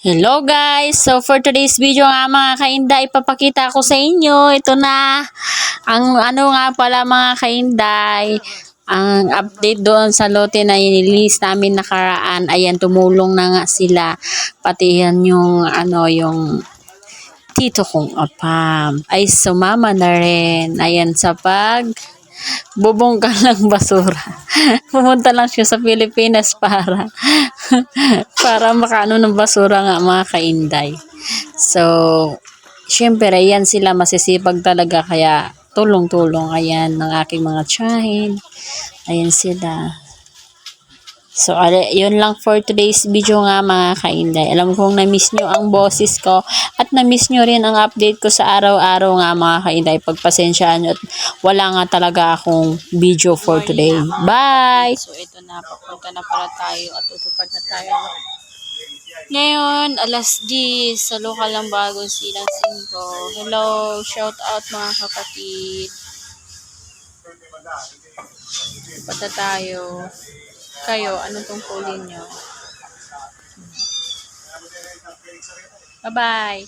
Hello guys! So for today's video nga mga kainday, ipapakita ko sa inyo. Ito na ang ano nga pala mga kainday. Ang update doon sa lote na inilis namin nakaraan. Ayan, tumulong na nga sila. Pati yan yung yung tito kong apam. Ay sumama na rin. Ayan sa bubong ka ng basura. Pumunta lang siya sa Pilipinas para makaano ng basura nga mga kainday. So, syempre, ayan sila masisipag talaga kaya tulong-tulong ayan ng aking mga tiyahin. Ayan sila. So, yun lang for today's video nga mga kainday. Alam kong na-miss nyo ang boses ko at na-miss nyo rin ang update ko sa araw-araw nga mga kainday. Pagpasensyaan nyo at wala nga talaga akong video for today. Bye! So, ito na. Papunta na pala tayo at tutupad na tayo. Ngayon, alas 10 sa lokal ng Bagong Silang 5. Hello! Shout out mga kapatid. Tutupad na tayo. Kayo, anong tungkulin nyo? Bye-bye!